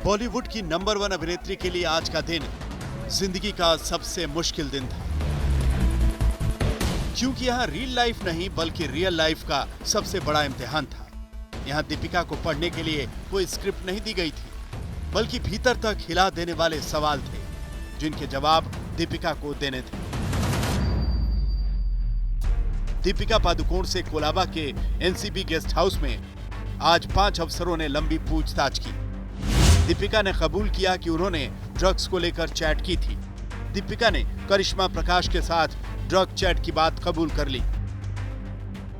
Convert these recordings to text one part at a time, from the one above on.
बॉलीवुड की नंबर 1 अभिनेत्री के लिए आज का दिन जिंदगी का सबसे मुश्किल दिन था, क्योंकि यहाँ रियल लाइफ नहीं बल्कि रियल लाइफ का सबसे बड़ा इम्तिहान था। यहाँ दीपिका को पढ़ने के लिए कोई स्क्रिप्ट नहीं दी गई थी, बल्कि भीतर तक हिला देने वाले सवाल थे, जिनके जवाब दीपिका को देने थे। दीपिका पादुकोण से कोलाबा के एनसीबी गेस्ट हाउस में आज 5 अफसरों ने लंबी पूछताछ की। दीपिका ने कबूल किया कि उन्होंने ड्रग्स को लेकर चैट की थी। दीपिका ने करिश्मा प्रकाश के साथ ड्रग चैट की बात कबूल कर ली।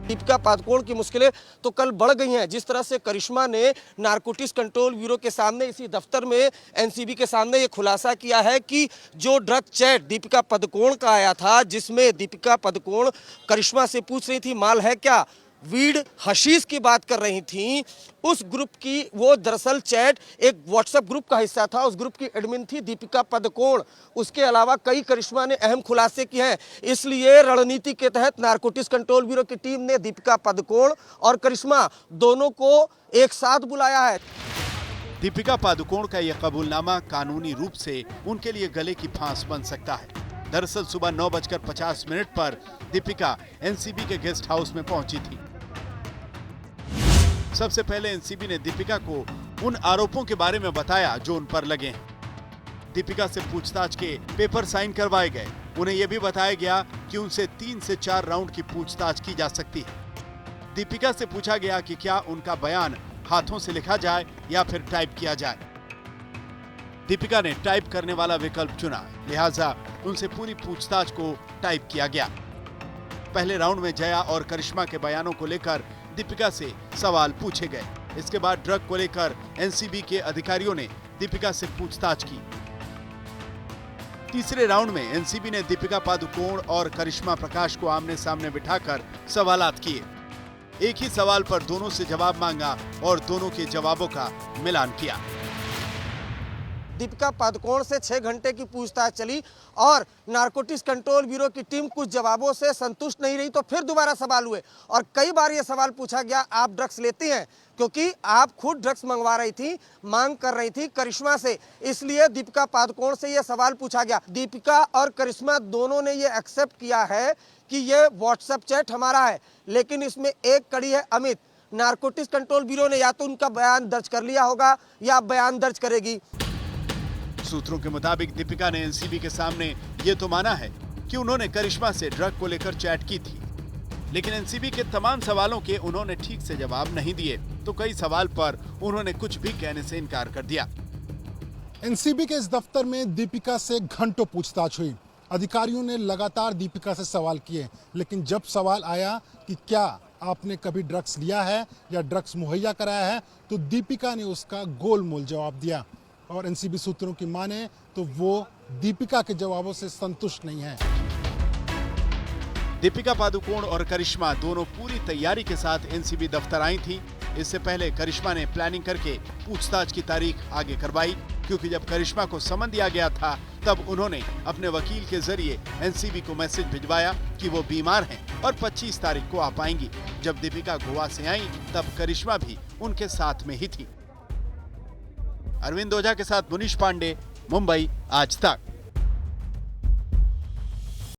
दीपिका पादुकोण की मुश्किलें तो कल बढ़ गई हैं। जिस तरह से करिश्मा ने नारकोटिक्स कंट्रोल ब्यूरो के सामने, इसी दफ्तर में एनसीबी के सामने ये खुलासा किया है कि जो ड्रग चैट दीपिका पादुकोण का आया था, जिसमें दीपिका पादुकोण करिश्मा से पूछ रही थी माल है क्या, वीड हशीश की बात कर रही थी, उस ग्रुप की वो दरअसल चैट एक व्हाट्सएप ग्रुप का हिस्सा था। उस ग्रुप की एडमिन थी दीपिका पादुकोण। उसके अलावा कई करिश्मा ने अहम खुलासे किए हैं। इसलिए रणनीति के तहत नारकोटिक्स कंट्रोल ब्यूरो की टीम ने दीपिका पादुकोण और करिश्मा दोनों को एक साथ बुलाया है। दीपिका पादुकोण का यह कबूलनामा कानूनी रूप से उनके लिए गले की फांस बन सकता है। दरअसल सुबह 9:50 पर दीपिका एनसीबी के गेस्ट हाउस में पहुंची थी। सबसे पहले एनसीबी ने दीपिका को उन आरोपों के बारे में बताया जो उन पर लगे हैं। दीपिका से पूछताछ के पेपर साइन करवाए गए। उन्हें यह भी बताया गया कि उनसे 3 से 4 राउंड की पूछताछ की जा सकती है। दीपिका से पूछा गया कि क्या उनका बयान हाथों से लिखा जाए या फिर टाइप किया जाए। दीपिका ने टाइप करने वाला विकल्प चुना, लिहाजा उनसे पूरी पूछताछ को टाइप किया गया। पहले राउंड में जया और करिश्मा के बयानों को लेकर दीपिका से सवाल पूछे गए। इसके बाद ड्रग को लेकर एनसीबी के अधिकारियों ने दीपिका से पूछताछ की। तीसरे राउंड में एनसीबी ने दीपिका पादुकोण और करिश्मा प्रकाश को आमने सामने बिठाकर सवालात किए। एक ही सवाल पर दोनों से जवाब मांगा और दोनों के जवाबों का मिलान किया। दीपिका पादुकोण से 6 घंटे की पूछताछ चली और नारकोटिक्स कंट्रोल ब्यूरो की टीम कुछ जवाबों से संतुष्ट नहीं रही, तो फिर दोबारा सवाल हुए और कई बार ये सवाल पूछा गया, आप ड्रग्स लेती हैं? क्योंकि आप खुद ड्रग्स मंगवा रही थी, मांग कर रही थी करिश्मा से, इसलिए दीपिका पादुकोण से ये सवाल पूछा गया। दीपिका और करिश्मा दोनों ने ये एक्सेप्ट किया है कि ये व्हाट्सएप चैट हमारा है, लेकिन इसमें एक कड़ी है अमित, नारकोटिक्स कंट्रोल ब्यूरो ने या तो उनका बयान दर्ज कर लिया होगा या बयान दर्ज करेगी। सूत्रों के मुताबिक दीपिका ने एनसीबी के सामने ये तो माना है कि उन्होंने करिश्मा से ड्रग को लेकर चैट की थी, लेकिन एनसीबी के तमाम सवालों के उन्होंने ठीक से जवाब नहीं दिए, तो कई सवाल पर उन्होंने कुछ भी कहने से इनकार कर दिया। एनसीबी के इस दफ्तर में दीपिका से घंटों पूछताछ हुई। अधिकारियों ने लगातार दीपिका से सवाल किए, लेकिन जब सवाल आया कि क्या आपने कभी ड्रग्स लिया है या ड्रग्स मुहैया कराया है, तो दीपिका ने उसका गोलमोल जवाब दिया। और एनसीबी सूत्रों की माने तो वो दीपिका के जवाबों से संतुष्ट नहीं है। दीपिका पादुकोण और करिश्मा दोनों पूरी तैयारी के साथ एनसीबी दफ्तर आई थी। इससे पहले करिश्मा ने प्लानिंग करके पूछताछ की तारीख आगे करवाई, क्योंकि जब करिश्मा को समन दिया गया था तब उन्होंने अपने वकील के जरिए एनसीबी को मैसेज भिजवाया कि वो बीमार हैं और 25 तारीख को आ पाएंगी। जब दीपिका गोवा से आई तब करिश्मा भी उनके साथ में ही थी। अरविंद ओझा के साथ मुनीश पांडे, मुंबई आज तक।